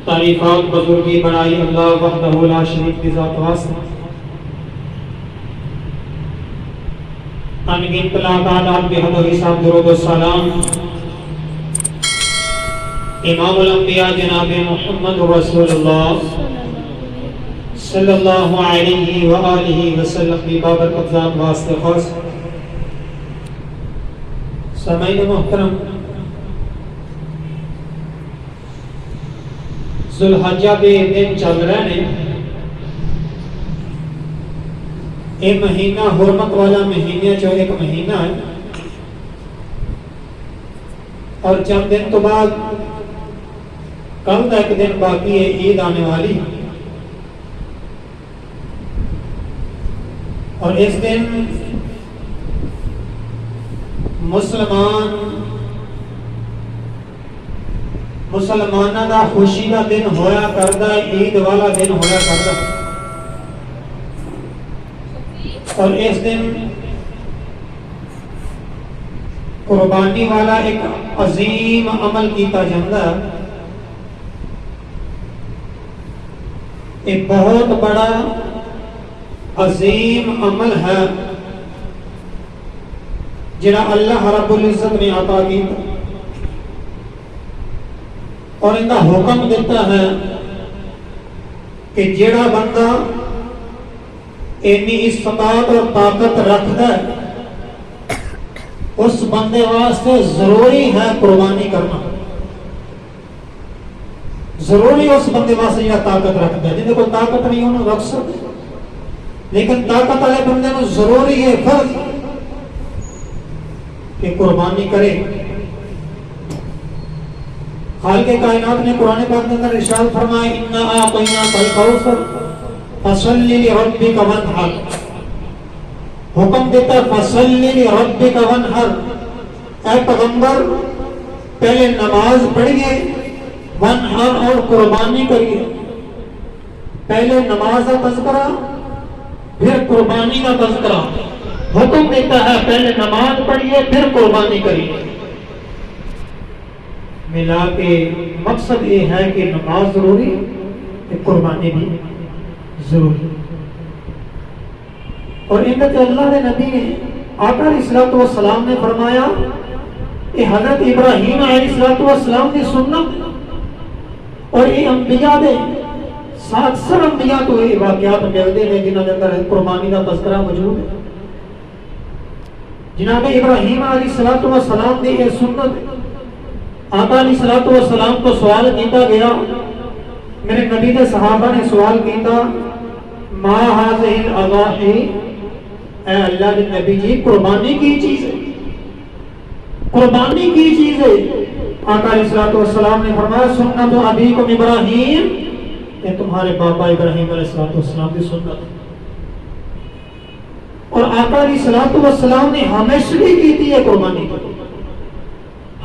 تعریفات بزرگی بڑائی اللہ وحدہ لا شریک کی ذات واسطہ، انگنت تعداد بحد و حساب درود و سلام امام الانبیاء جناب محمد رسول اللہ صلی اللہ علیہ وآلہ وسلم کی بابرکت ذات واسطے خاص۔ سامعین محترم، ذوالحجہ کے دن چل رہے ہیں۔ یہ مہینہ حرمت والا مہینے چو ایک مہینہ ہے، اور چند دن تو بعد کل کا ایک دن باقی ہے، عید آنے والی، اور اس دن مسلمانوں کا خوشی کا دن ہویا کردا، عید والا دن ہویا کردا، اور اس دن قربانی والا ایک عظیم عمل کیتا جاتا ہے۔ ایک بہت بڑا عظیم عمل ہے جنہا اللہ رب العزت نے عطا کیتا، اور ان کا حکم دیتا ہے کہ جڑا بندہ اینی استطاعت اور طاقت رکھتا ہے اس بندے واسطے ضروری ہے قربانی کرنا، ضروری اس بندے واسطے جڑا طاقت رکھتا ہے۔ جن کو طاقت نہیں انہوں رکھ سکتے، لیکن طاقت والے بندے کو ضروری ہے، فرض کہ قربانی کرے۔ خالق کائنات نے قرآن پاک کے اندر ارشاد فرمایا اِنَّا أَعْطَيْنَاكَ الْكَوْثَرَ فَصَلِّ لِرَبِّكَ وَانْحَرْ، حکم دیتا فَصَلِّ لِرَبِّكَ وَانْحَرْ، اے پیغمبر پہلے نماز پڑھیے، وانحر اور قربانی کریے۔ پہلے نماز کا تذکرہ پھر قربانی کا تذکرہ، حکم دیتا ہے پہلے نماز پڑھیے پھر قربانی کریے۔ ملا کے مقصد یہ ہے کہ نماز ضروری ہے، قربانی بھی ضروری، اور ان کے اللہ نے نبی نے آقا علیہ السلام نے فرمایا کہ حضرت ابراہیم علیہ السلام کی سنت، اور یہ انبیاء دے اکثر انبیاء تو یہ واقعات ملتے ہیں جنہوں کے اندر قربانی کا تذکرہ موجود ہے۔ جناب ابراہیم علیہ السلام کی یہ سنت، آقا علیہ السلام کو سوال کیتا گیا، میرے نبی کے صحابہ نے سوال کیتا ما هذه الاضاحی، اے اللہ کے نبی جی قربانی کی چیز ہے، قربانی کی چیز ہے۔ آقا علیہ السلام نے فرمایا سنت ابیکم ابراہیم، کہ تمہارے باپا ابراہیم علیہ السلام کی سنت، اور آقا علیہ السلام نے ہمیشہ کی تھی ہے قربانی کی،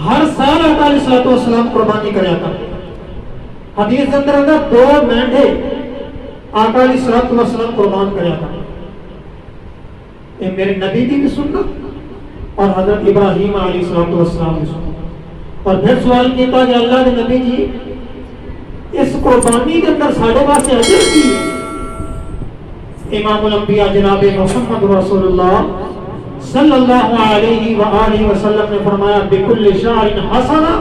ہر سال آقا علیہ السلام قربانی کریا کرتے۔ حدیث کے اندر 2 مینڈے آقا علیہ السلام قربان کریا کرتے۔ یہ میرے نبی کی بھی سنت اور حضرت ابراہیم علیہ السلام کی سنت۔ اور پھر سوال کیتا کہ اللہ کے نبی جی اس قربانی کے اندر ساڑھے واسطے اجر کی ہے؟ امام الانبیاء جناب محمد رسول اللہ صلی اللہ علیہ وآلہ وسلم نے فرمایا بِكُلِّ شَعْرٍ حَسَنَةٍ،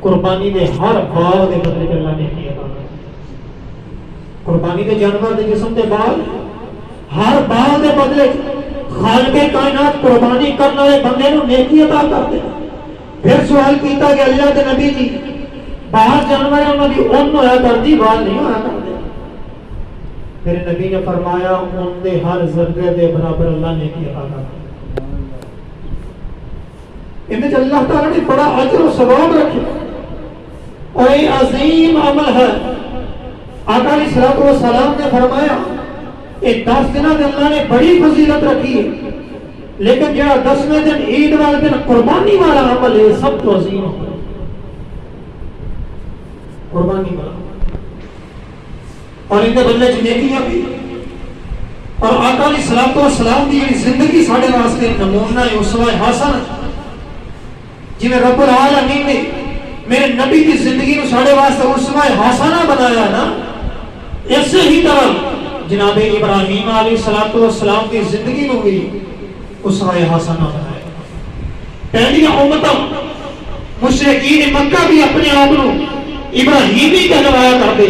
قربانی دے ہر بال دے بدلے اللہ نے کیا، قربانی دے جانور دے جسم دے بال، ہر بال دے بدلے خالق کائنات قربانی کرنا والے بندے نو نیکی عطا کرتے۔ پھر سوال کیتا کہ اللہ کے نبی جی باہر جانور ہیں انہوں کی اون ہویا کرتی، بال نہیں ہویا کرتے۔ میرے نبی نے فرمایا ان دے ہر ذرے دے برابر اللہ نے کی عطا کرتا۔ ان میں اللہ تعالیٰ نے بڑا اجر و ثواب رکھے، اور یہ عظیم عمل ہے۔ آقا علیہ السلام نے فرمایا یہ 10 دنوں میں اللہ نے بڑی فضیلت رکھی ہے، لیکن جہاں 10ویں دن عید والے دن قربانی والا عمل ہے سب تو عظیم ہے، قربانی والا، اور ان کے بدلے نیکیاں بھی۔ اور آقا علیہ السلام کی زندگی ساڑھے واسطے نمونہ اسوہ حسن، جنہیں رب العالمین نے میرے نبی کی زندگی نو ساڑے واسطے اسوہ حسنہ بنایا نا، اسی ہی طرح جناب ابراہیم علیہ السلام کی زندگی نو بھی اسوہ حسنہ بنایا۔ پہلی امتوں مشرکین مکہ بھی اپنے آپ کو ابراہیمی کہلوایا کرتے،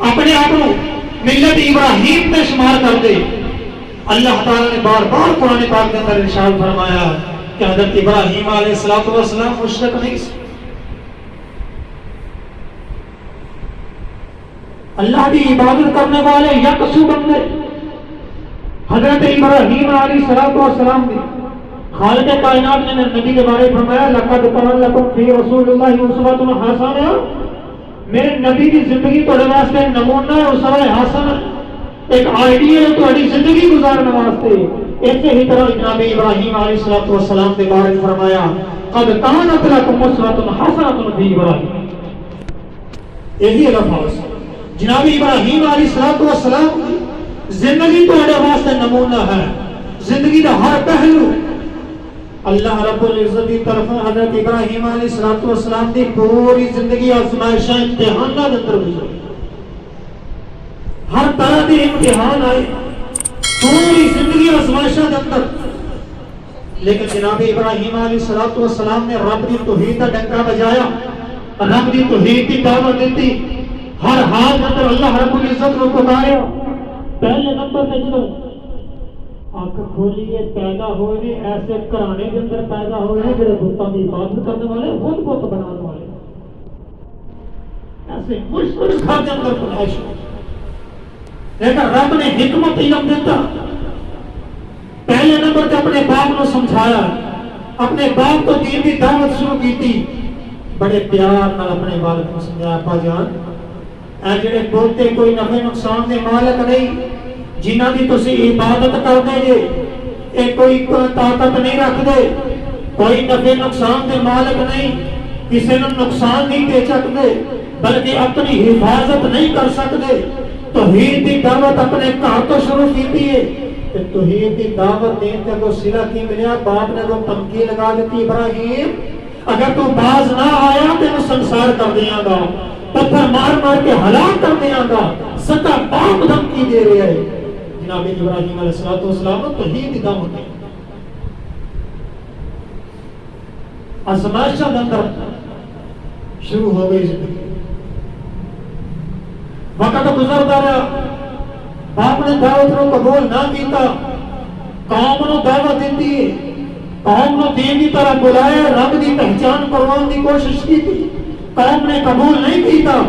اپنے آپ کو ملت ابراہیم میں شمار کرتے۔ اللہ تعالیٰ نے بار بار قرآن پاک کے اندر ارشاد فرمایا کہ حضرت ابراہیم علیہ السلام مشرک نہیں تھے۔ اللہ کی عبادت کرنے والے یکسو بندے حضرت ابراہیم علیہ السلام نے خالق کائنات نے نبی کے بارے فرمایا لقد کان لکم فی رسول اللہ اسوۃ حسنہ، میرے نبی کی زندگی تھوڑے واسطے نمونہ ہے، اسوہ حسنہ ایک آئیڈیا ہے تھوڑی زندگی گزارنے واسطے۔ ایسے ہی طرح جناب ابراہیم علیہ السلام کے بارے فرمایا قد کانت لکم اسوۃ حسنہ فی ابراہیم، یہی الفاظ جناب ابراہیم علیہ السلام کی زندگی تھوڑے واسطے نمونہ ہے۔ زندگی کا ہر پہلو اللہ رب العزت کی طرف حضرت ابراہیم علیہ السلام کی پوری زندگی آزمائشاں امتحاناں دے اندر گزری، ہر طرح کے امتحان آئے پوری زندگی آزمائشاں دے اندر، لیکن جناب ابراہیم علیہ السلام نے رب کی توحید کا ڈنکا بجایا، رب کی توحید کی دعوت دیتی، ہر حال کے اندر اللہ رب العزت کو پکاریا۔ پہلے نمبر پہ جب آنکھ کھولیے پیدا ہوئے ایسے گھرانے کے اندر پیدا ہوئے ہیں جڑے بتوں کی عبادت کرنے والے خود بت بنانے والے، ایسے مشکل گھر کے اندر پیدائش ہوئی، لیکن رب نے حکمت علم دیتا۔ پہلے نمبر پہ اپنے باپ کو سمجھایا، اپنے باپ کو دین کی دعوت شروع کی تھی، بڑے پیار نال اپنے والد کو سمجھایا ابا جان اے جڑے بولتے کوئی نفع نقصان کے مالک نہیں، جنہ کی تسی عبادت کرتے جے اے کوئی طاقت نہیں رکھتے، کوئی نفع نقصان کے مالک نہیں، کسی نے نقصان نہیں دے سکتے بلکہ اپنی حفاظت نہیں کر سکتے۔ توحید کی دعوت اپنے گھر تو شروع کی ہے، توحید کی دعوت دین تے کو صلہ کی ملیا، باپ نے کو تمکی لگا دیتی ابراہیم اگر تو باز نہ آیا تو میں سنسار کر دیاں گا، پتھر مار مار کے ہلاک کر دیاں گا، ستا باپ دھمکی دے رہے ہیں۔ جناب ابراہیم علیہ السلام نے توحید کی دعوت دی، آزمائشاں اندر شروع ہو گئی زندگی، وقت گزرتا رہا، باپ نے دعوت کو قبول نہ کیتا، قوم نو دعوت دیتی ہے، قوم نو دین کی طرح بلایا، رب کی پہچان کروانے کی کوشش کی تھی، قوم نے قبول نہیں کیتا۔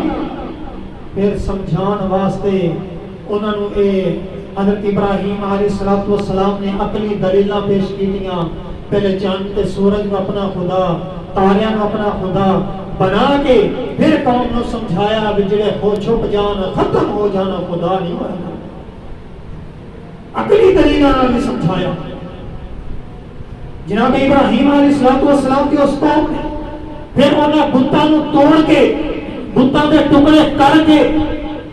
پھر سمجھان واسطے انہوں نے حضرت ابراہیم علیہ السلام نے اپنی دلیلاں پیش کیتیاں، پہلے چاند تے سورج کو اپنا خدا، تاریاں کو اپنا خدا بنا کے پھر قوم نے سمجھایا کہ جڑے ہو چھپ جانا ختم ہو جانا خدا نہیں ہونا، عقلی دلیلاں نے سمجھایا۔ جناب ابراہیم علیہ السلام کی اس قوم نے پھر انہیں بتاں نو توڑ کے بتاں کے ٹکڑے کر کے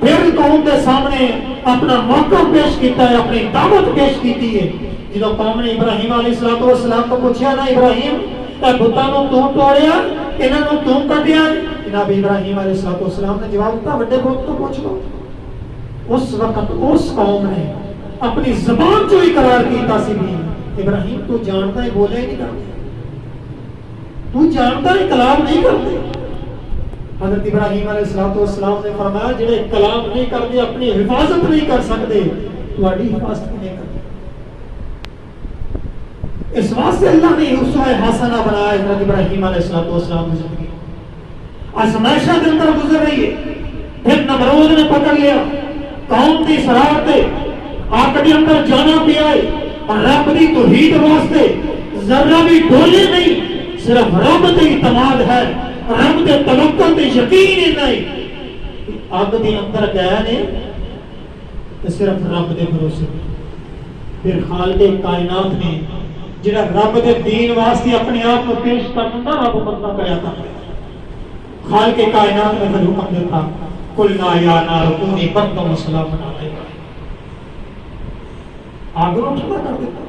پھر قوم کے سامنے اپنا موقع پیش کیتا ہے، اپنی دعوت پیش کیتی ہے۔ جب قوم نے ابراہیم علیہ السلام کو پوچھا نا ابراہیم اے بتاں نو تو توڑیا انہاں نو تو کٹیا؟ جناب ابراہیم علیہ السلام نے جواب دیتا بڑے بہت تو پوچھ لو۔ اس وقت اس قوم نے اپنی زبان جو اقرار کیتا سی بھی ابراہیم تو جانتا ہے بولے نہیں کرتے، تو جانتا ہے کلام نہیں کرتے۔ حضرت ابراہیم علیہ السلام نے فرمایا جڑے کلام نہیں کرتے اپنی حفاظت نہیں کر سکتے تہاڈی حفاظت نہیں کرتے۔ اس واسطے اللہ نے اسوہ حسنہ بنایا حضرت ابراہیم علیہ السلام کی زندگی، آزمائشاں کے اندر گزر رہی ہے۔ پھر نمرود نے پکڑ لیا، قوم کی شرارت آگ کے اندر جانا پیا ہے، اور رب کی توحید واسطے ذرہ بھی ڈولے نہیں، صرف رب تے اعتماد ہے، رب تے توکل تے یقین ہی نہیں۔ آگ کے اندر گئے نے تو صرف رب دے بھروسے۔ پھر خالق کائنات نے جڑا رب دے دین واسطے اپنے آپ کو پیش کرنا رب مطلب کریا تھا، خالق کائنات نے پھر حکم دیتا قلنا یا نار کونی بردا وسلاما علیہ، آگ کو ٹھنڈا کر دیتا،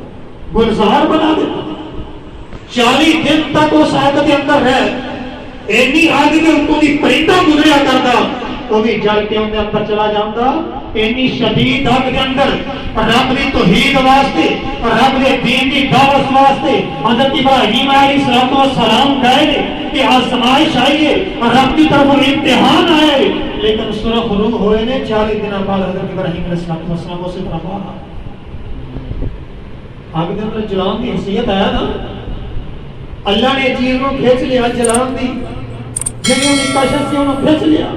گلزار بنا دیتا، 40 دن تک اس آگ کے اندر رہ اینی آگ کے اتوں کی پرندہ گزریا کرتا وہ بھی جل کے اندر اندر چلا جاتا. اینی شدید آگ کے اندر رب کی توحید واسطے رب کے دین کی دعوت واسطے حضرت ابراہیم علیہ السلام گئے کہ آزمائش آئی ہے رب کی طرف امتحان آئے لیکن سرخ روح ہوئے نے 40 دن بعد حضرت ابراہیم علیہ السلام سے طرف آ آگ کے اندر جلان کی حیثیت آیا نا. اللہ نے چیز کو کھینچ لیا جلان دی جنہوں نے کاشت سے انہوں کھینچ لیا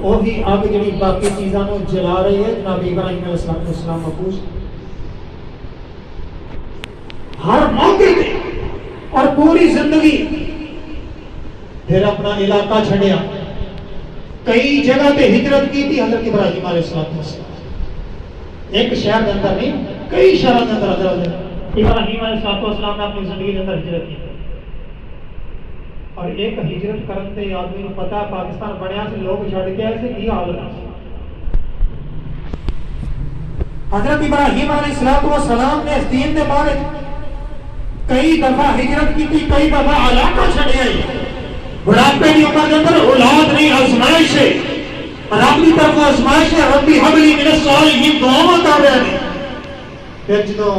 وہی آگ جڑی باقی چیزاں نو جلا رہی ہے. جناب ابراہیم علیہ السلام محفوظ ہر موقع پہ اور پوری زندگی پھر اپنا علاقہ چھڑیا. کئی جگہ پہ ہجرت کی تھی حضرت ابراہیم علیہ السلام. ایک شہر کے اندر نہیں کئی شہروں کے اندر حضرت ابراہیم علیہ السلام نے اپنی زندگی کے اندر ہجرت کی. اور ایک ہجرت کرتے آدمی کو پتا پاکستان بنیا سے لوگ چھڑ کے ایسے کی حالت ہے. حضرت ابراہیم علیہ السلام نے اس دین کے بارے کئی دفعہ ہجرت کی تھی کئی دفعہ علاقہ چھڑے آئی. بڑھاپے کی عمر کے اندر اولاد نہیں آزمائش ہے رب کی طرف آزمائش ہے. ربی حبلی من الصالحین دعا کر رہے ہیں. پھر جدوں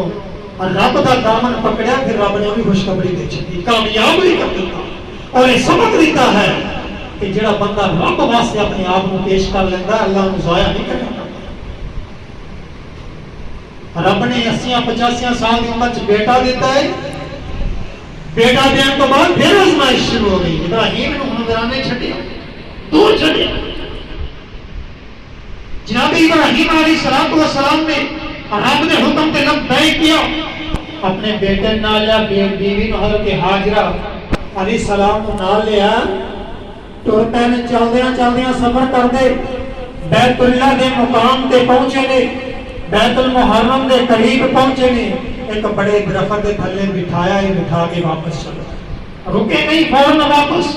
رب کا دامن پکڑیا پھر رب نے بھی خوشخبری دے چکی کامیاب بھی کر دیتا اور یہ سبق دیتا ہے کہ جڑا بندہ رب واسطے اپنے آپ کو پیش کر لینا اللہ کو ضائع نہیں کرتا. رب نے 80-85 سال کی عمر بیٹا دیتا ہے. بیٹا دین تو بعد پھر آزمائش شروع ہو گئی. ابراہیم نے حکمرانے چھڈیا دور چھڈیا. جناب ابراہیم علیہ السلام نے رب نے حکم کے لبیک کیا اپنے بیٹے نال لیا بیوی نو حضرت ہاجرہ علیہ السلام کو نال لیا. ٹر پے نے چلدیاں سفر کرتے بیت اللہ دے مقام تے پہنچے نے. بیت المحرم دے قریب پہنچے نے. ایک بڑے درخت کے تھلے بٹھایا ہی بٹھا کے واپس چلو رکے نہیں فوراً واپس.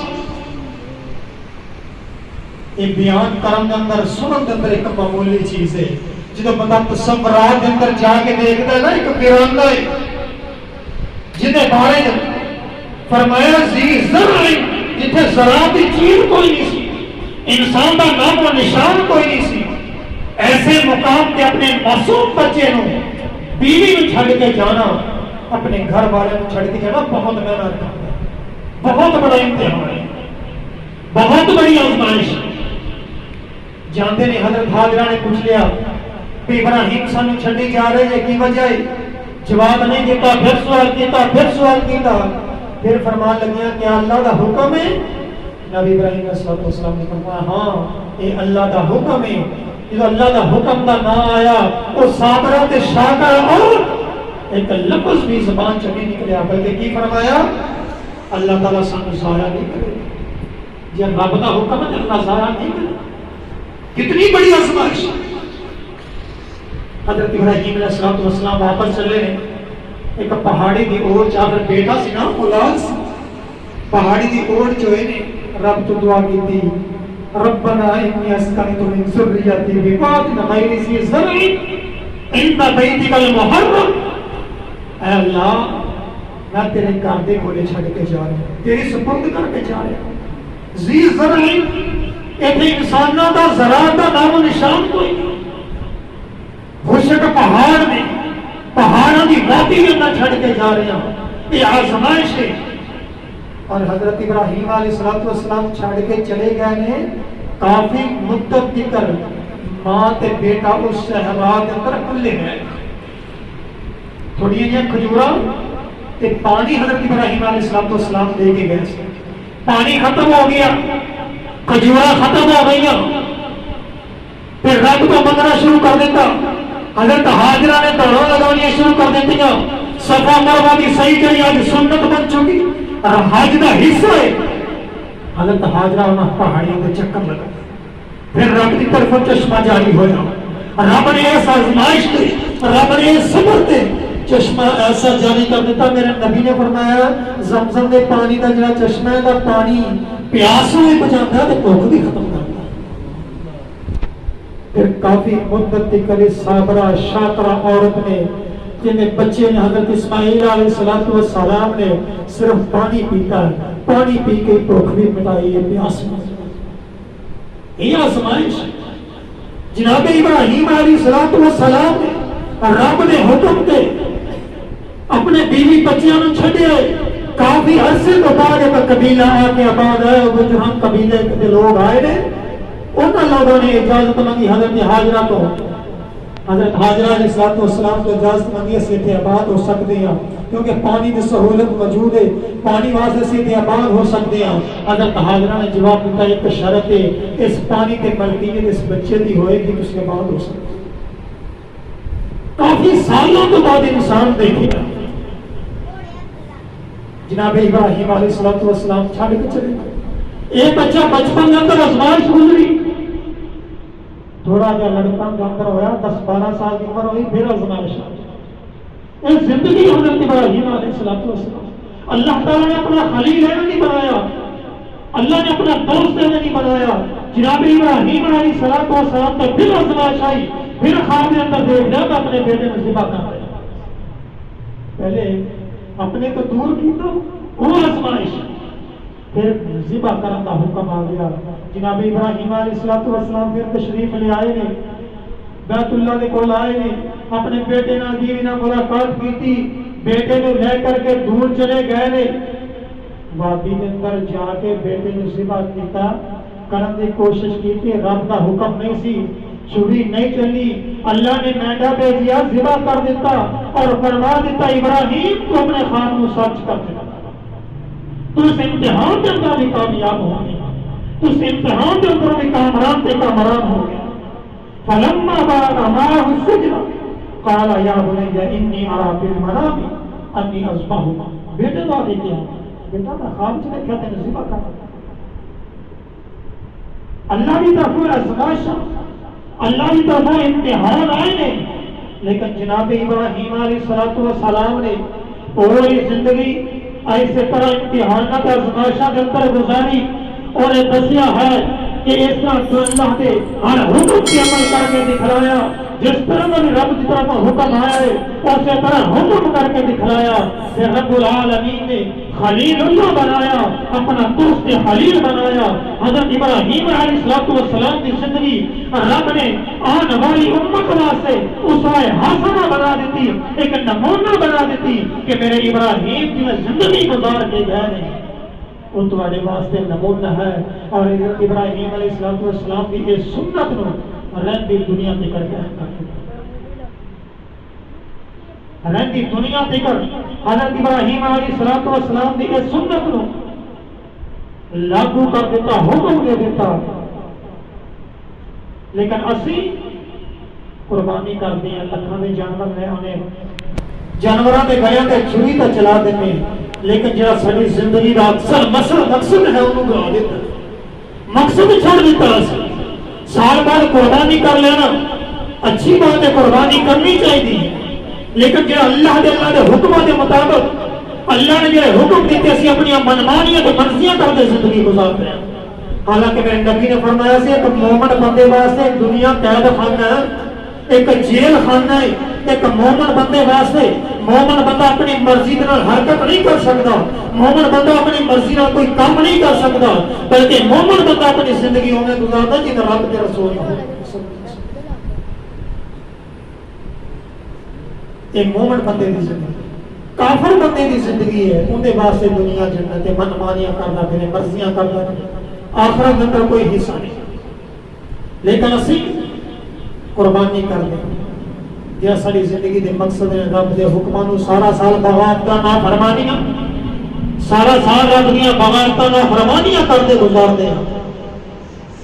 یہ بیان کرم کے اندر سنن کے اندر ایک معمولی چیز ہے. جدو بندہ تصورات کے اندر جا کے دیکھتا ہے نا ایک بیان ہے جنہیں بارے فرمایا زی زرع جتھے زراعت کی چیز کوئی نہیں سی انسان کا نام و نشان کوئی نہیں سی ایسے مقام کے اپنے معصوم بچے نو بیوی نو چھڑ کے جانا اپنے گھر والے نو چھڑ کے جانا بہت محنت ہے بہت بڑا امتحان ہے بہت بڑی آزمائش. جانتے نہیں حضرت حاجرہ نے پوچھ لیا کہ ابراہیم سانو چھڑی جا رہے ہیں کی وجہ ہے. جواب نہیں دیتا پھر سوال کیتا پھر فرمان لگیا کہ اللہ دا حکم ہے. نبی ابراہیم علیہ السلام نے فرمایا ہاں یہ اللہ دا حکم ہے. جو اللہ دا حکم دا نہ آیا وہ صابرہ تے شاکرہ اور ایک لفظ بھی زبان چلی نکلیا بلکہ کی فرمایا اللہ تعالیٰ سانو ضائع نہیں کرے. جب رب دا حکم ہے اللہ ضائع نہیں کرے. کتنی بڑی آزمائش. حضرت ابراہیم علیہ السلام واپس چلے ہیں. ایک پہاڑی دی اوڑ چاہر بیٹا سی نا اولاد پہاڑی دی اوڑ جو ہے نے رب تو دعا کی تھی ربنا انی اسکنت من ذریتی بواد غیر ذی زرع عند بیتک المحرم. اے اللہ میں تیرے گھر دے کولے چھڈ کے جا رہا ہوں تیری سپرد کر کے جا رہا ہوں. ذی زرع ایتھے انساناں دا زراعت دا نام و نشان کوئی نہیں. خشک پہاڑ میں پہاڑوں کی وادی میں میں چھڑ کے جا رہا ہوں یہ آزمائش ہے. اور حضرت ابراہیم علیہ السلام چھڑ کے چلے گئے نے کافی مدت تک ماں تے بیٹا اس صحرا کے اندر کلے گئے. تھوڑی جہاں کھجورا تے پانی حضرت ابراہیم علیہ السلام دے کے گئے. پانی ختم ہو گیا کھجورا ختم ہو گئی پھر رب کو منگنا شروع کر دیتا. حضرت حاجرہ نے دوڑوں لگانے شروع کر دیتی ہیں. صفا مروہ کی صحیح کری آج سنت بن چکی اور حج کا حصہ ہے. حضرت حاجرہ انہاں پہاڑیوں کے چکر لگا پھر رب کی طرف چشمہ جاری ہویا. رب نے ایسا آزمائش دی رب نے صبر دے چشمہ ایسا جاری کر دیتا. میرے نبی نے فرمایا زمزم دے پانی کا جڑا چشمہ ہے دا پانی پیاسوں میں بچاتا ہے تو بھوک بھی ختم کرتا. پھر کافی مدت تک صابرہ شاکرہ عورت نے جن بچے نے حضرت اسماعیل علیہ السلام نے صرف پانی پیتا ہے، پانی پی کے بھوک بھی مٹائی ہے، پیاس بھی۔ یہ آزمائش جناب ابراہیم علیہ السلام نے رب نے حکم دے اپنے بیوی بچیاں نوں چھڈے، کافی عرصے تو بعد ایک قبیلہ آ کے آباد ہے، وہ جو ہم قبیلے کے لوگ آئے نے، انہاں لوگوں نے اجازت منگی حضرت ہاجرہ تو، حضرت ہاجرہ علیہ السلام تو اجازت منگی اسی تے آباد ہو سکتے ہیں کیونکہ پانی کی سہولت موجود ہے، پانی واسطے اسی تے آباد ہو سکتے ہیں۔ حضرت ہاجرہ نے جواب دیتا ایک شرط ہے، اس پانی تے ملکیت اس بچے دی ہوئے گی تو اس کے بعد ہو سکتے۔ کافی سالوں تو بعد انسان دیکھے جناب ابراہیم علیہ السلام چھڑ کے چلے گئے۔ ایک بچہ بچپن کے اندر آزمائش گزری، تھوڑا جا لڑکا کے اندر ہویا، 10-12 سال کی عمر ہوئی، پھر آزمائش آ گئی۔ یہ زندگی حضرت ابراہیم علیہ السلام، اللہ تعالیٰ نے اپنا خلیل نہیں بنایا، اللہ نے اپنا دوست نہیں بنایا۔ جناب ابراہیم علیہ السلام تو پھر آزمائش آئی، پھر خواب کے اندر دیکھ لیا کہ اپنے بیٹے میں ذبح کر رہے ہیں۔ پہلے اپنے تو دور کی تو وہ آزمائش، پھر ذبح کرنے کا حکم آ گیا۔ جناب ابراہیم علیہ السلام پھر تشریف لے آئے نے، بیت اللہ کے کول آئے نے، اپنے بیٹے نال بیوی نال ملاقات کی، بیٹے نے لے کر کے دور چلے گئے نے، وادی کے اندر جا کے بیٹے نے ذبح کیتا، کرنے کی کوشش کی، رب کا حکم نہیں سی، چھری نہیں چلی، اللہ نے مینڈا بھیجیا، ذبح کر دیتا اور فرما دیتا ابراہیم تو اپنے خواب کو سچ کر دیتا، تو اس امتحان کے اندر بھی کامیاب ہو گیا، تو اس امتحان کے اندر بھی کامران سے کامران ہو گیا۔ فلما بلغ معه السجن قال یا بني انی ارى في المنام انی اذبحك، بیٹے تو آگے کیا، بیٹا میں خواب میں دیکھا تھا ذبح کرنا۔ اللہ کی طرف آزمائش، اللہ کی طرف امتحان آئے نے، لیکن جناب ابراہیم علیہ السلام نے پوری زندگی ایسے طرح امتحانات آزمائشاں کے اندر گزاری، اور یہ دسیا ہے کہ اس طرح جو اللہ کے ہر حکم کی عمل کر کے دکھلایا، جس طرح میں رب کی طرف حکم آیا ہے اسی طرح حکم کر کے دکھلایا، پھر رب العالمین نے خلیل اللہ بنایا، اپنا دوست خلیل بنایا۔ حضرت ابراہیم علیہ السلام کی زندگی رب نے آنے والی امت واسطے اسوہ حسنہ بنا دیتی، ایک نمونہ بنا دیتی کہ میرے ابراہیم کی زندگی گزار کے گئے ہیں، وہ تمہارے واسطے نمونہ ہے۔ اور حضرت ابراہیم علیہ السلام کی یہ سنت نو رہتی دنیا تے کر کے رہتی دنیا تے کر حضرت ابراہیم علیہ السلام کی یہ سنت نو لاگو کر دیتا، حکم دے دیتا، لیکن اسی قربانی کرتے ہیں، لکھاں دے جانور لے آنے، جانوراں دے گھروں تے چھری تے چلا دیتے، لیکن جہاں ساری زندگی کا اکثر مقصد ہے انہوں گا دیتا، مقصد چھوڑ دیتا ہے۔ سال بعد قربانی کر لینا اچھی بات ہے، قربانی کرنی چاہیے، لیکن جو اللہ دے حکموں کے مطابق اللہ نے جو حکم دیتے اسی اپنی منمانیاں تو مرضیاں کرتے زندگی گزارتے ہیں۔ حالانکہ میرے نبی نے فرمایا سے ایک مومن بندے واسطے دنیا قید خانہ ہے، ایک جیل خانہ ہے، ایک مومن بندے واسطے مومن بندہ اپنی مرضی کے نال حرکت نہیں کر سکتا، مومن بندہ اپنی مرضی نال کوئی کام نہیں کر سکتا، بلکہ مومن بندہ اپنی زندگی میں گزارتا جن رب کے رسول ہو۔ ایک مومن بندے کی زندگی، کافر بندے کی زندگی ہے، ان کے واسطے دنیا جنت ہے، من مانیاں کرنا پھر مرضیاں کرنا پھر آخرت کے اندر کوئی حصہ نہیں۔ لیکن اسی قربانی کر دیں یا ساری زندگی دے مقصد ہے رب دے حکمانو سارا سال بغاوت کا نافرمانیاں، سارا سال رب دیا بغاوت کا نافرمانیاں کرتے گزارتے ہیں،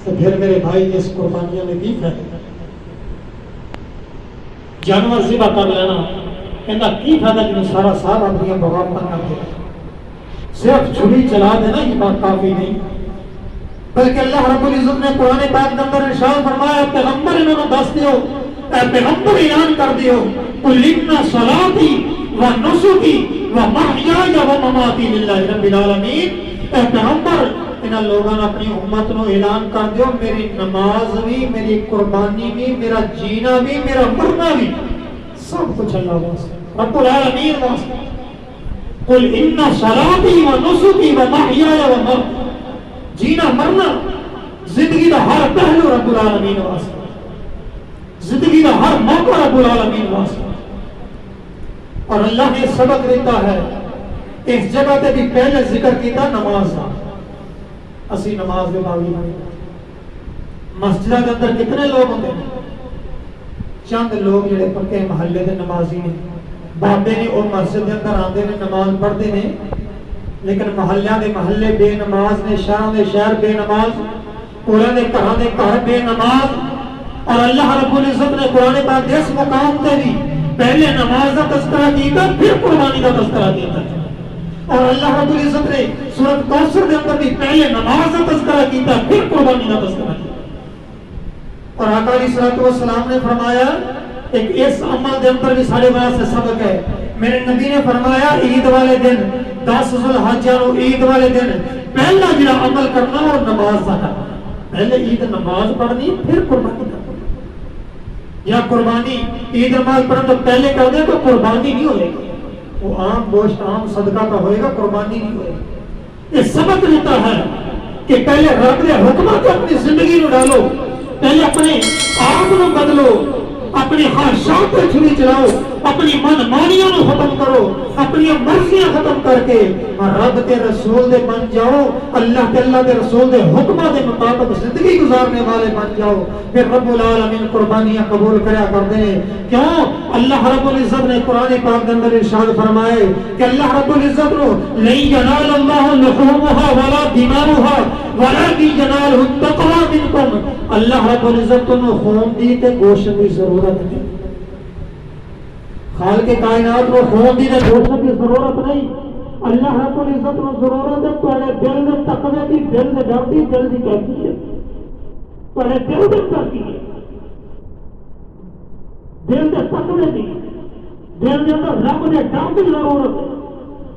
تو پھر میرے بھائی اس قربانیاں میں کی فائدہ؟ جانور ذبح کر لینا کہنا کی فائدہ جنہوں سارا سال رب دیا بغاوت کرتے ہیں؟ صرف چھری چلا دینا یہ بات کافی نہیں، بلکہ اللہ رب العزت نے قرآن پاک کے اندر ارشاد فرمایا پیغمبر انہوں نے دس دیو، اے پیغمبر اعلان کر دیو قل ان صلاتی و نسکی و محیای و مماتی للہ رب العالمین، اے پیغمبر انہاں لوگوں نے اپنی امت نو اعلان کر دیو میری نماز بھی، میری قربانی بھی، میرا جینا بھی، میرا مرنا بھی سب کچھ اللہ واسطے، رب العالمین واسطے قل ان صلاتی و نسکی و محیای و موت جینا مرنا زندگی دا ہر پہلو رب العالمین واسطے زندگی دا ہر موقع رب العالمین واسطے اور اللہ نے سبق دیتا ہے اس جگہ تے بھی پہلے ذکر کیتا نماز دا اسی نماز دے باوی مسجدہ کے اندر کتنے لوگ ہوتے ہیں چند لوگ جڑے پکے محلے دے نمازی نے بابے نے اور مسجد کے اندر آندے نے نماز پڑھتے نے لیکن محلیاں دے محلے بے نماز نے شہروں دے شہر بے نماز قرآن دے گھر بے نماز اور اللہ رب العزت نے قرآن پاک اس مقام تے بھی پہلے نماز کا تذکرہ کیتا پھر قربانی کا تذکرہ کیتا اور اللہ رب العزت نے سورۃ کوثر دے اندر بھی پہلے نماز کا تذکرہ کیتا پھر قربانی کا تذکرہ کیتا اور آقا علیہ الصلوۃ والسلام نے فرمایا ایک اس عمل دے اندر بھی سارے واسطے سبق ہے میرے نبی نے فرمایا عید والے دن 10 ذو الحجہ نو عید والے دن پہلا جڑا عمل کرنا وہ نماز کا کرنا پہلے عید نماز پڑھنی پھر قربانی کرنا یا قربانی عید نماز پڑھنے تو پہلے کر دے تو قربانی نہیں ہوئے گی وہ عام گوشت عام صدقہ کا ہوئے گا قربانی نہیں ہوئے گی یہ سبق دیتا ہے کہ پہلے رب کے حکمات کو اپنی زندگی میں ڈالو پہلے اپنے آپ کو بدلو اپنی خواہشات پر چھری چلاؤ اپنی من مانیاں کو ختم کرو اپنی مرضیاں ختم کر کے رب کے رسول دے بن جاؤ اللہ کے رسول دے حکمہ دے مطابق زندگی گزارنے والے بن جاؤ پھر رب العالمین قربانیاں قبول کریا کرتے ہیں کیوں اللہ رب العزت نے قرآن پاک کے اندر ارشاد فرمائے کہ اللہ رب العزت نو لن ینال اللہ لحومها ولا دماؤها ولكن يناله التقوى منكم اللہ رب العزت نو خون دی تے گوشت دی ضرورت نہیں خالق کائنات کو خون دی تے گوشت دی ضرورت نہیں اللہ رب العزت نو ضرورت ہے تواڈے دل دے تقوی دی دل دے ڈر دی دل دی کیفیت تواڈے دل دے کرتی ہے دل دے تقوی دی دل دے اندر رب دے ڈر دی ضرورت ہے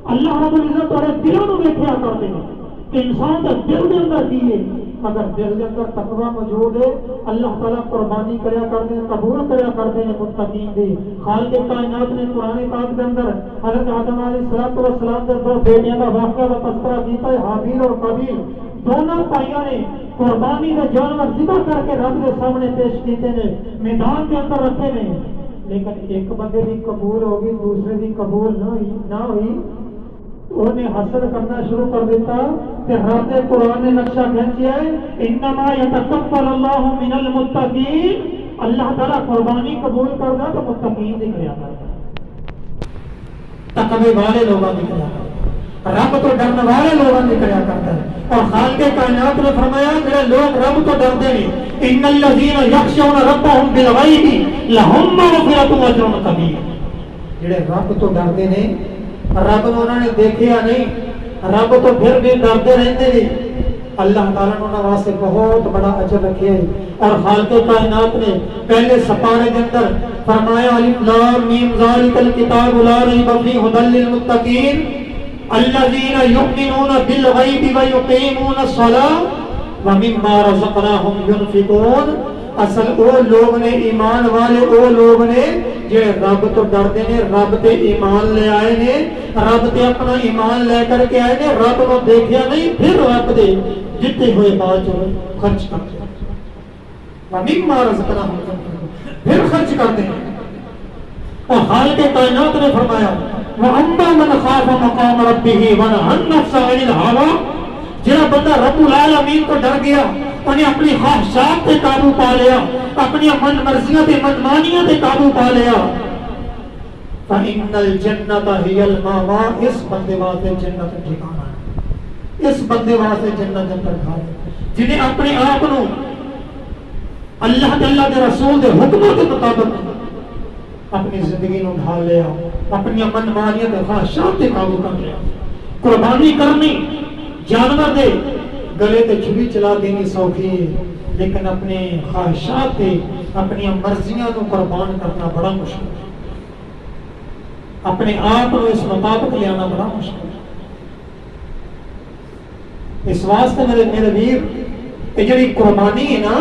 اللہ رب العزت تواڈے دلوں نو ویکھیا کرتے ہیں کہ انسان دے دل دے اندر کی ہے اگر دل کے اندر تقوی موجود ہے اللہ تعالیٰ قربانی کریا کرتے ہیں قبول کریا کرتے ہیں متقین دی خالق کائنات نے قرآن پاک کے اندر حضرت آدم علیہ السلام کے دو بیٹیاں کا واقعہ کا تذکرہ کیتا ہے حابیل اور قابیل دونوں بھائیوں نے قربانی کا جانور ذبح کر کے رب کے سامنے پیش کیتے ہیں میدان کے اندر رکھے ہیں لیکن ایک بندے کی قبول ہوگی دوسرے کی قبول نہ ہوئی انہیں حسد کرنا شروع کر دیتا کہ رب قرآن نے نقشہ کھینچیا ہے انما یتقبل اللہ من المتقین اللہ تعالیٰ قربانی قبول کرتا تو متقین دکھ رہا کرتا تقوی والے لوگوں دکھ رہا کرتا رب تو ڈرنے والے لوگوں دکھ رہا کرتا ہے اور خالق کائنات نے فرمایا میرے لوگ رب تو ڈرتے ہیں ان الذین یخشون ربهم بالغیب لهم مغفرۃ واجر کبیر جڑے رب تو ڈرتے ہیں رب کو انہوں نے دیکھیا نہیں رب تو پھر بھی ڈرتے رہتے ہیں اللہ تعالیٰ نے انہوں واسطے بہت بڑا اجر رکھے اور خالق کائنات نے پہلے سپارے کے اندر فرمایا الف لام میم ذالک الکتاب لا ریب فیہ ھدی للمتقین الذین یؤمنون بالغیب ویقیمون الصلاۃ ومما رزقناہم ینفقون اصل وہ لوگ نے ایمان والے وہ لوگ نے جو رب تو ڈرتے ہیں رب تے ایمان لے آئے نے رب تے اپنا ایمان لے کر کے آئے نے رب کو دیکھیا نہیں پھر رب دے جتنے ہوئے بات جو خرچ کرتے ہیں وَمِمَّا رَزَقْنَاهُمْ پھر خرچ کرتے ہیں اور خالق کائنات نے فرمایا وَأَمَّا مَنْ خَافَ مَقَامَ رَبِّهِ وَنَهَى النَّفْسَ عَنِ الْهَوَىٰ جڑا بندہ رب العالمین کو ڈر گیا انہیں اپنی خواہشات پہ قابو پا لیا اپنی من مرضیاں تے من مانیاں تے قابو پا لیا فَإِنَّ الْجَنَّةَ هِيَ الْمَأْوَىٰ اس بندے واسطے جنت ٹھکانہ ہے اس بندے واسطے جنت ٹھکانہ ہے جنہیں اپنے آپ کو اللہ کے رسول دے حکموں کے مطابق اپنی زندگی نو ڈھال لیا اپنی من مانیاں تے خواہشات تے قابو کر لیا قربانی کرنی جانور دے گلے تے چھری چلا دینی سوکھی ہے لیکن اپنے خواہشات تے اپنی مرضیاں کو قربان کرنا بڑا مشکل ہے اپنے آپ کو اس مطابق لے آنا بڑا مشکل ہے اس واسطے میرے ویر یہ جڑی قربانی ہے نا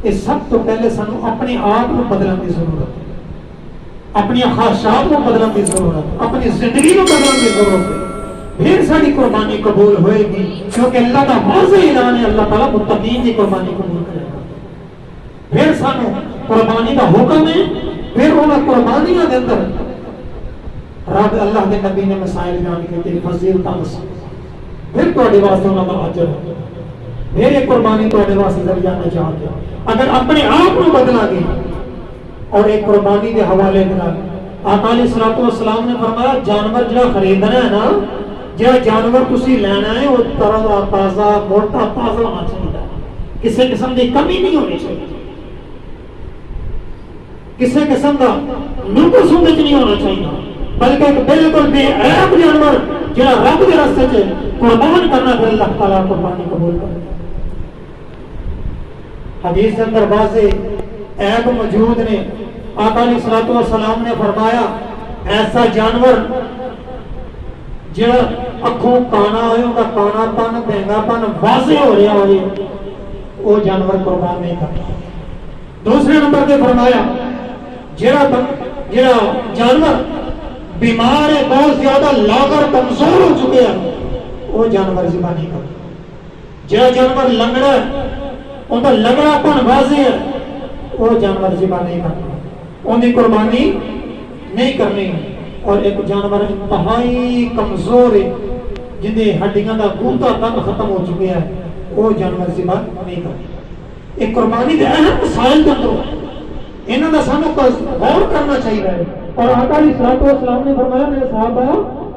یہ سب تو پہلے سانو اپنے آپ کو بدلنے کی ضرورت ہے اپنی خواہشات کو بدلنے کی ضرورت، اپنی زندگی کو بدلنے کی ضرورت ہے، پھر ساری قربانی قبول ہوئے گی، کیونکہ اللہ کا واضح اعلان ہے اللہ تعالیٰ متقین کی قربانی قبول کرے گا۔ پھر سانو قربانی کا حکم ہے، پھر انہاں قربانیاں دے اندر رب اللہ کے نبی نے مسائل بیان کیتے، فضیلتاں دسے، پھر تواڈے واسطے انہاں دا اجر ہے، پھر یہ قربانی تواڈے واسطے ذریعہ نجات ہے۔ اگر اپنے آپ کو بدلا گے اور ایک قربانی کے حوالے دینا، آقا علیہ الصلوۃ والسلام نے فرمایا جانور جڑا خریدنا ہے نا، جڑا جانور تسی لینا ہے وہ تازہ تازہ موٹا تازہ ہونا چاہیے، کسی قسم کی کمی نہیں ہونی چاہیے، کسی قسم کا نقص اندر نہیں ہونا چاہیے، بلکہ ایک بالکل بے عیب جانور جڑا رب کے راستے سے قربان کرنا، پھر اللہ تعالیٰ قربانی قبول کرے۔ حدیث کے اندر واضح عیب موجود نے، آقا علیہ الصلوۃ والسلام نے فرمایا ایسا جانور جڑا اکھوں کانا ہوئے، ان کا کانا پن بہنگا پن واضح ہو رہا ہوئے، وہ جانور قربان نہیں کرتا۔ دوسرے نمبر پہ فرمایا جڑا جانور بیمار ہے، بہت زیادہ لاغر کمزور ہو چکے ہیں، وہ جانور ذبح نہیں کرتا۔ جڑا جانور لنگڑا ہے، ان کا لنگڑا پن واضح ہے، وہ جانور ذبح نہیں کرتا، ان کی قربانی نہیں کرنی۔ اور ایک جانور انتہائی کمزور ہے، جن کی ہڈیاں کا گوتا تک ختم ہو چکے ہیں، وہ جانور ذبح نہیں کرتا۔ ایک قربانی کے اہم مسائل کے اندر انہوں نے سانو غور کرنا چاہیے۔ اور آقا علیہ الصلوۃ والسلام نے فرمایا میرے صحابہ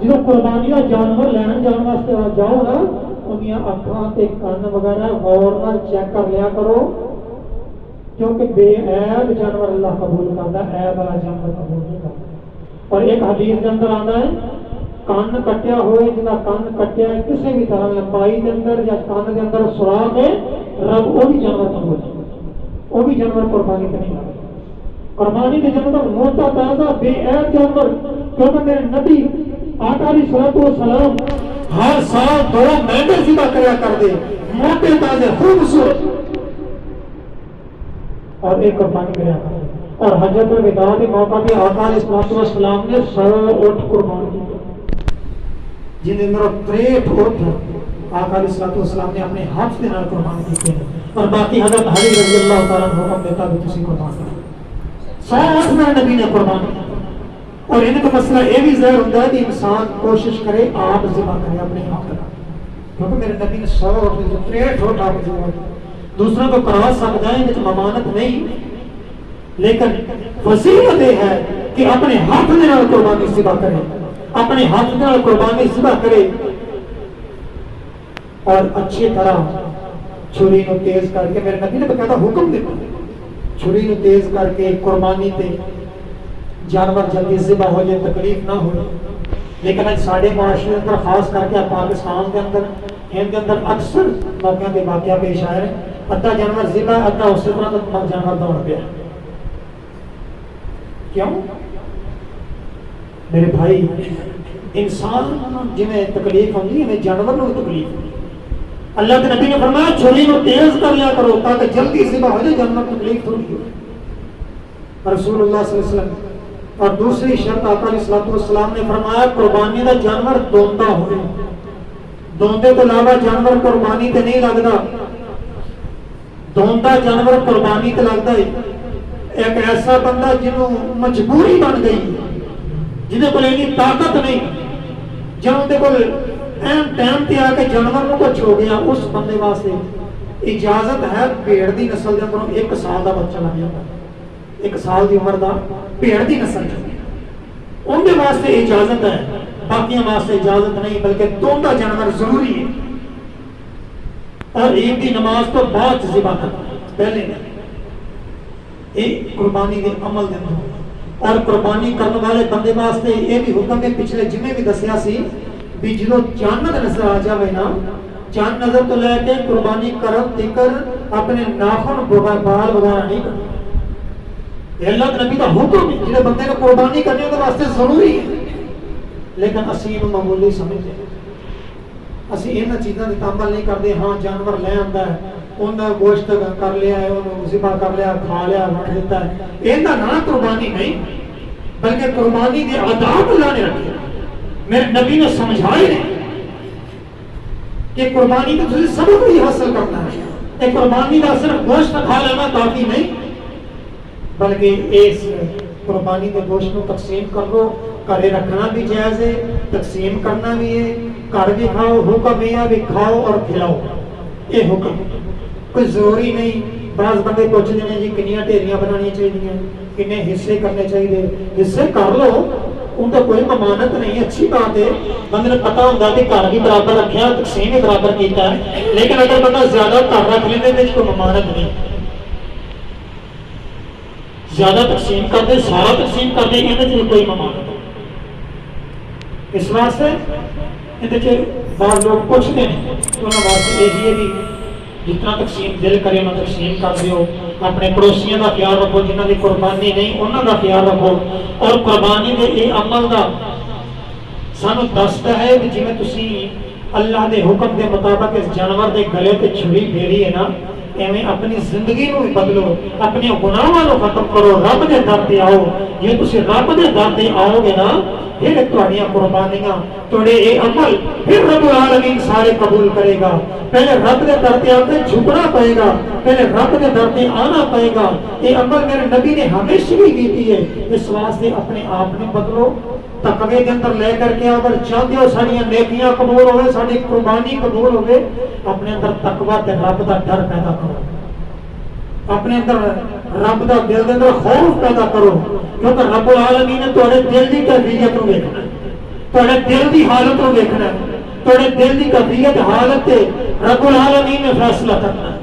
جب قربانی کا جانور لین جان واسطے جاؤ نا، انہاں اکھاں تے کان وغیرہ غور نال چیک کر لیا کرو، کیونکہ بے عیب جانور اللہ قبول کرتا ہے، عیب والا جانور قبول نہیں کرتا۔ اور ایک حدیث کے اندر آتا ہے کان کٹیا ہوئے، جنہاں کان کٹیا ہے کسی بھی طرح لمبائی کے اندر یا کان کے اندر سوراخ ہے، رب وہ بھی جانور قبول کرتا، وہ بھی جانور قربانی پہ نہیں کرتا۔ قربانی کے جانور موٹا تازہ بے عیب جانور، کیونکہ میرے نبی آقا علیہ الصلوۃ والسلام ہر سال 2 مہینے ذبح کریا کرتے، موٹے تازے خوبصورت، اور ایک قربانی کریا کرتے۔ اور حجۃ الوداع کے موقع پہ آقا علیہ الصلوۃ والسلام نے 100 اونٹ قربان کیے، جن کے اندر 63 اونٹ آقا علیہ الصلوۃ والسلام نے اپنے ہاتھ کے نال قربان کیے، اور باقی حضرت علی رضی اللہ تعالیٰ عنہ حکم دیتا کہ تسی قربان کرو۔ 100 اونٹ میرے نبی نے قربان کیا۔ اور ان کا مسئلہ یہ بھی ظاہر ہوتا ہے کہ انسان کوشش کرے آپ ذبح کرے اپنے ہاتھ کا، کیونکہ میرے نبی نے 100 اونٹ 63 اونٹ آپ ذبح کیا۔ دوسروں کو کرا سکتا ہے، لیکن ممانت نہیں، لیکن فضیلت یہ ہے کہ اپنے ہاتھ کے نال قربانی ذبح کرے، اپنے ہاتھ کے نال قربانی ذبح کرے، اور اچھی طرح چھری کو تیز کر کے، میرے نبی نے باقاعدہ حکم دیتا چھری کو تیز کر کے قربانی تے جانور جلدی ذبح ہو جائے، تکلیف نہ ہو۔ لیکن آج ساڑھے معاشرے کے اندر خاص کر کے پاکستان کے اندر ہند کے اندر اکثر موقع کے واقعہ پیش آئے ہیں، ادھا جانور ذبح ادھا اسی طرح جانور دوڑ پیا۔ کیوں؟ میرے بھائی انسان جنہیں تکلیف ہوگی انہیں جانور کو تکلیف ہوگی۔ اللہ کے نبی نے فرمایا چھری کو تیز کر لیا کرو تاکہ جلدی ذبح ہو جائے، جانور کو تکلیف تھوڑی ہو۔ رسول اللہ صلی اللہ علیہ وسلم۔ اور دوسری شرط آقا علیہ الصلوۃ والسلام نے فرمایا قربانی کا جانور دوندا ہوئے، دوندے تو علاوہ جانور قربانی تے نہیں لگتا، دوندا جانور قربانی تے لگتا ہے۔ ایک ایسا بندہ جنہوں مجبوری بن گئی، جنہیں کو اتنی طاقت نہیں، جنہوں دے کو ٹائم تے آ کے جانور کو کچھ ہو گیا، اس بندے واسطے اجازت ہے بھیڑ دی نسل دے اندروں 1 سال دا بچہ لگ جاتا، 1 سال دی عمر دا بھیڑ دی نسل ان کے واسطے اجازت ہے، باقیاں واسطے اجازت نہیں، بلکہ دوندا جانور ضروری ہے۔ اور عید کی نماز تو بعد ذبح کرنا پہلے نہیں، ایک قربانی کے عمل دے اندر۔ اور قربانی کرنے والے بندے واسطے یہ بھی حکم ہے، پچھلے جمعے بھی دسیا سی بھی جدو چاند نظر آ جائے نا، چاند نظر تو لے کے قربانی کرن تکر اپنے ناخن بال وغیرہ نہیں کرنا۔ یہ اللہ کے نبی کا حکم ہے، جنہیں بندے نے قربانی کرنے کے واسطے ضروری ہے، لیکن اسی انہوں معمولی سمجھتے ہیں، اسی ان چیزوں کی عمل نہیں کرتے۔ ہاں جانور لے آتا ہے، انہیں گوشت کر لیا ہے، انہوں ذبح کر لیا، کھا لیا، وٹ دیتا ہے، یہ نہ قربانی نہیں۔ بلکہ قربانی کے آداب اللہ نے رکھے. میرے نبی نے سمجھائے کہ قربانی کا تجھے سبق ہی حاصل کرنا ہے. کہ قربانی کا صرف گوشت کھا لینا کافی نہیں، بلکہ اس قربانی کے گوشت کو تقسیم کر لو. گھر رکھنا بھی جائز ہے، تقسیم کرنا بھی ہے. گھر بھی کھاؤ، حکم ہے بھی کھاؤ اور کھلاؤ. یہ حکم کوئی ضروری نہیں. بعض بندے پوچھتے ہیں جی کنیاں ڈھیریاں بنانی چاہیے، کنے حصے کرنے چاہیے. حصے کر لو، ان کا کوئی ممانت نہیں. اچھی بات ہے، بندے نے پتا ہوتا کہ گھر بھی برابر رکھا، تقسیم بھی برابر کیتا ہے. لیکن اگر بندہ زیادہ گھر رکھ لیتے تو کوئی ممانت نہیں. زیادہ تقسیم کر دے، سارا تقسیم کر دے، یہ کوئی ممانت نہیں. اس واسطے یہ بعض لوگ پوچھتے ہیں انہوں واسطے یہی ہے کہ جتنا تقسیم دل کرے انہوں تقسیم کر دیو. اپنے پڑوسیوں کا خیال رکھو، جنہوں کی قربانی نہیں انہوں کا خیال رکھو. اور قربانی کے یہ عمل کا سانو دستا ہے کہ جی میں تسی اللہ دے حکم کے مطابق اس جانور دے گلے تے چھری پھیری ہے نا، ایویں اپنی زندگی کو بھی بدلو، اپنے گناہاں کو ختم کرو، رب دے در تے آؤ. جے تسی رب دے در تے آؤ گے نا، پھر تہاڈیاں قربانیاں، تہاڈے اے عمل پھر رب العالمین سارے قبول کرے گا. پہلے رب دے در تے آ کے جھکنا پائے گا، پہلے رب دے در تے آنا پائے گا. یہ عمل میرے نبی نے ہمیشہ بھی کیتی ہے. اس واسطے اپنے آپ نے بدلو، تقوی کے اندر لے کر کے اگر چاہتے ہو ساری نیکیاں قبول ہوئے، ساری قربانی قبول ہوئے، اپنے اندر تقوی تے رب دا ڈر پیدا کرو. اپنے اندر رب دا دل دے اندر خوف پیدا کرو. کیونکہ رب العالمین نے تہاڈے دل دی کیفیت نو دیکھنا ہے، تہاڈے دل دی حالت نو دیکھنا ہے. تہاڈے دل دی کیفیت حالت تے رب العالمین نے فیصلہ کرنا ہے.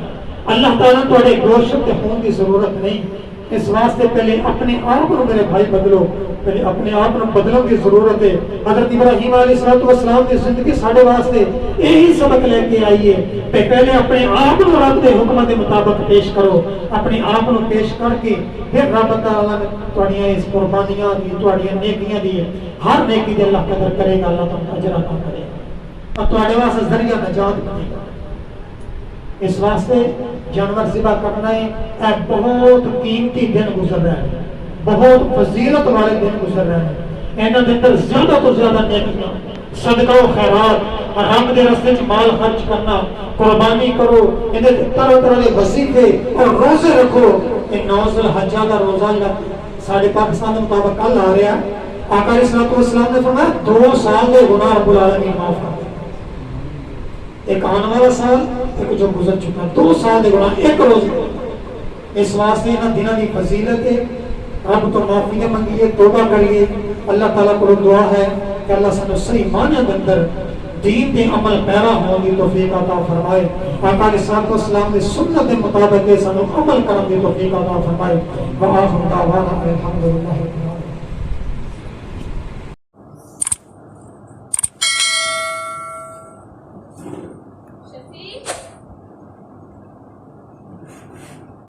اللہ تعالیٰ تہاڈے گوشت تے خون کی ضرورت نہیں. اس واسطے پہلے اپنے آپ کو میرے بھائی بدلو، پہلے اپنے آپ کو بدلوں کی ضرورت ہے. حضرت ابراہیم علیہ السلام کی زندگی ساڈے واسطے یہی سبق لے کے آئی ہے. پہلے اپنے آپ کو رب کے حکم کے مطابق پیش کرو. اپنے آپ کو پیش کر کے پھر رب تعالیٰ نے تہاڈیاں اس قربانیاں دی، تہاڈیاں نیکیاں دی، ہر نیکی دے اللہ قدر کرے گا، اللہ تعالیٰ اجر عطا کرے گا اور تہاڈے واسطے ذریعہ نجات بنے گا. اس واسطے جانور ذبح کرنا ہے. اے بہت قیمتی دن گزر رہے ہیں، بہت فضیلت والے دن گزر رہے ہیں. انہاں دے اندر زیادہ تو زیادہ نیکیاں، صدقہ و خیرات، رب دے راستے وچ مال خرچ کرنا، قربانی کرو. اندے طرح طرح دے وظیفے اور روزے رکھو. یہ 9 ذوالحج کا روزہ ساڈے پاکستان کے مطابق کل آ رہا ہے. آقا علیہ السلام نے فرمایا 2 سال کے گناہ رب العالمین معاف کر دے. ایک آنے والا سال، ایک جو گزر چکا، 2 سال کے گناہ ایک روز. اس واسطے انہاں دنوں کی فضیلت ہے. رب تو معافی منگیے، توبہ کریے. اللہ تعالیٰ کو دعا ہے کہ اللہ سانو صحیح معنی کے اندر دین کے عمل پیرا ہونے کی توفیق عطا فرمائے. آقا علیہ السلام کی سنت کے مطابق سانو عمل کرنے کی توفیق عطا فرمائے. وآخر دعوانا الحمدللہ رب العالمین. شفیق